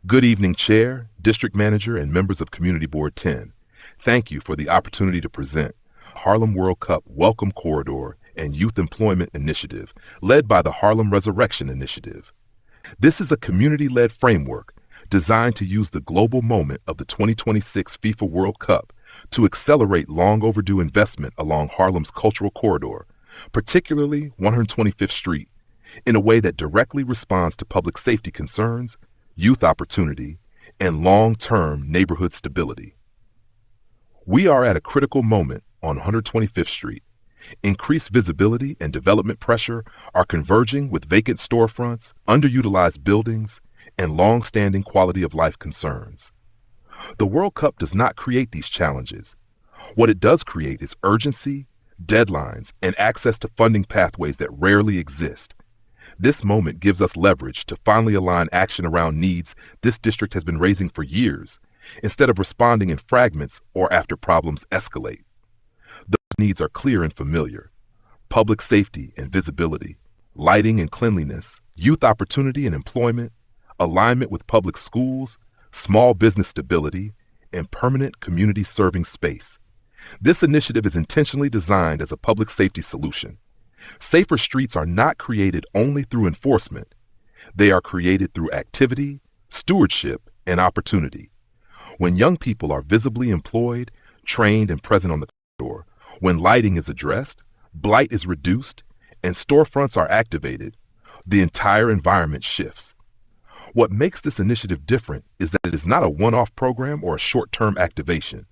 Good evening, Chair, District Manager, and members of Community Board 10. Thank you for the opportunity to present Harlem World Cup Welcome Corridor and Youth Employment Initiative, led by the Harlem Resurrection Initiative. This is a community-led framework designed to use the global moment of the 2026 FIFA World Cup to accelerate long overdue investment along Harlem's cultural corridor, particularly 125th Street, in a way that directly responds to public safety concerns, youth opportunity, and long-term neighborhood stability. We are at a critical moment on 125th Street. Increased visibility and development pressure are converging with vacant storefronts, underutilized buildings, and long-standing quality of life concerns. The World Cup does not create these challenges. What it does create is urgency, deadlines, and access to funding pathways that rarely exist. This moment gives us leverage to finally align action around needs this district has been raising for years, instead of responding in fragments or after problems escalate. Those needs are clear and familiar: public safety and visibility, lighting and cleanliness, youth opportunity and employment, alignment with public schools, small business stability, and permanent community-serving space. This initiative is intentionally designed as a public safety solution. Safer streets are not created only through enforcement. They are created through activity, stewardship, and opportunity. When young people are visibly employed, trained, and present on the corridor, when lighting is addressed, blight is reduced, and storefronts are activated, the entire environment shifts. What makes this initiative different is that it is not a one-off program or a short-term activation.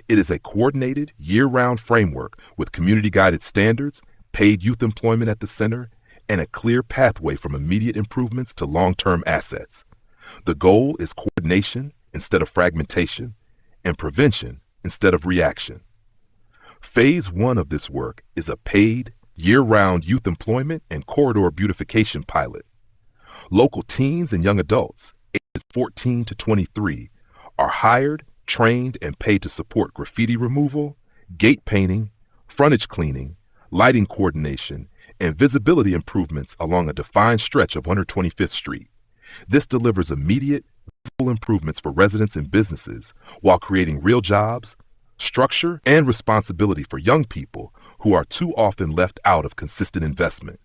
It is a coordinated, year-round framework with community-guided standards, paid youth employment at the center, and a clear pathway from immediate improvements to long-term assets. The goal is coordination instead of fragmentation, and prevention instead of reaction. Phase 1 of this work is a paid, year-round youth employment and corridor beautification pilot. Local teens and young adults, ages 14 to 23, are hired, trained, and paid to support graffiti removal, gate painting, frontage cleaning, lighting coordination, and visibility improvements along a defined stretch of 125th Street. This delivers immediate, visible improvements for residents and businesses while creating real jobs, structure, and responsibility for young people who are too often left out of consistent investment.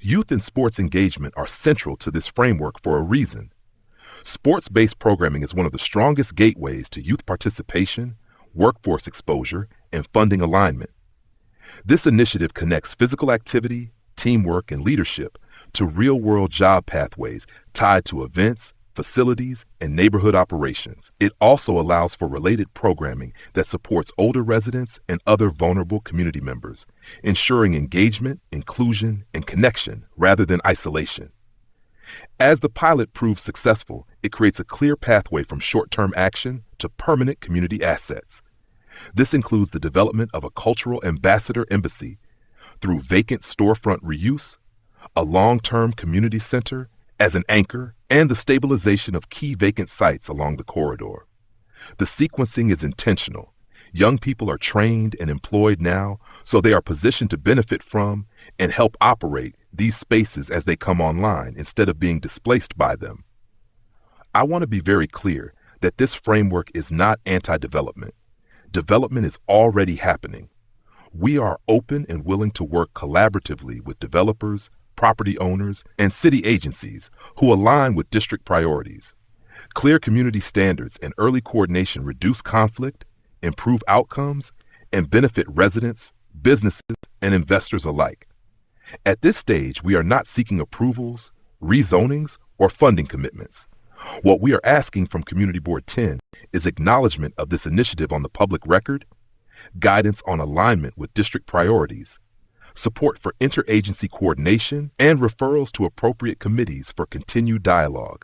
Youth and sports engagement are central to this framework for a reason. Sports-based programming is one of the strongest gateways to youth participation, workforce exposure, and funding alignment. This initiative connects physical activity, teamwork, and leadership to real-world job pathways tied to events, facilities, and neighborhood operations. It also allows for related programming that supports older residents and other vulnerable community members, ensuring engagement, inclusion, and connection rather than isolation. As the pilot proves successful, it creates a clear pathway from short-term action to permanent community assets. This includes the development of a cultural ambassador embassy through vacant storefront reuse, a long-term community center as an anchor, and the stabilization of key vacant sites along the corridor. The sequencing is intentional. Young people are trained and employed now, so they are positioned to benefit from and help operate these spaces as they come online instead of being displaced by them. I want to be very clear that this framework is not anti-development. Development is already happening. We are open and willing to work collaboratively with developers, property owners, and city agencies who align with district priorities. Clear community standards and early coordination reduce conflict, improve outcomes, and benefit residents, businesses, and investors alike. At this stage, we are not seeking approvals, rezonings, or funding commitments. What we are asking from Community Board 10 is acknowledgement of this initiative on the public record, guidance on alignment with district priorities, support for interagency coordination, and referrals to appropriate committees for continued dialogue.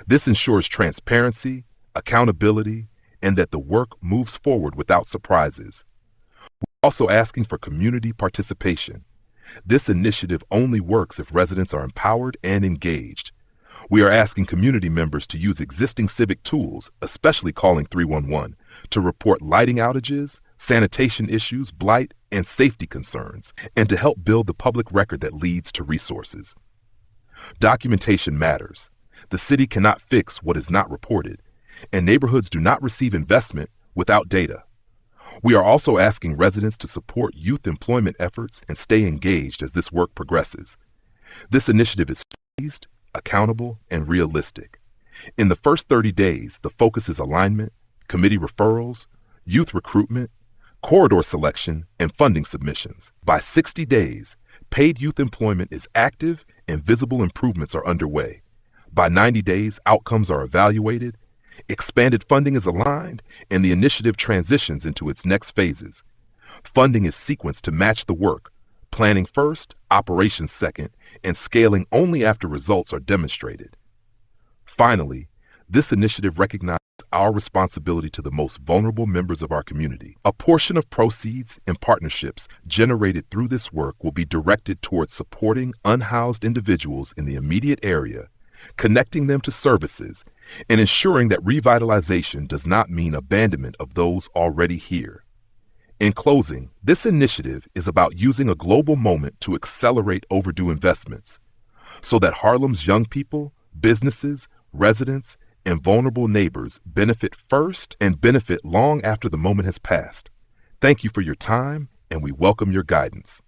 This ensures transparency, accountability, and that the work moves forward without surprises. We're also asking for community participation. This initiative only works if residents are empowered and engaged. We are asking community members to use existing civic tools, especially calling 311, to report lighting outages, sanitation issues, blight, and safety concerns, and to help build the public record that leads to resources. Documentation matters. The city cannot fix what is not reported, and neighborhoods do not receive investment without data. We are also asking residents to support youth employment efforts and stay engaged as this work progresses. This initiative is phased, accountable, and realistic. In the first 30 days, the focus is alignment, committee referrals, youth recruitment, corridor selection, and funding submissions. By 60 days, paid youth employment is active and visible improvements are underway. By 90 days, outcomes are evaluated, expanded funding is aligned, and the initiative transitions into its next phases. Funding is sequenced to match the work, planning first, operations second, and scaling only after results are demonstrated. Finally, this initiative recognizes our responsibility to the most vulnerable members of our community. A portion of proceeds and partnerships generated through this work will be directed towards supporting unhoused individuals in the immediate area, connecting them to services, and ensuring that revitalization does not mean abandonment of those already here. In closing, this initiative is about using a global moment to accelerate overdue investments so that Harlem's young people, businesses, residents, and vulnerable neighbors benefit first and benefit long after the moment has passed. Thank you for your time, and we welcome your guidance.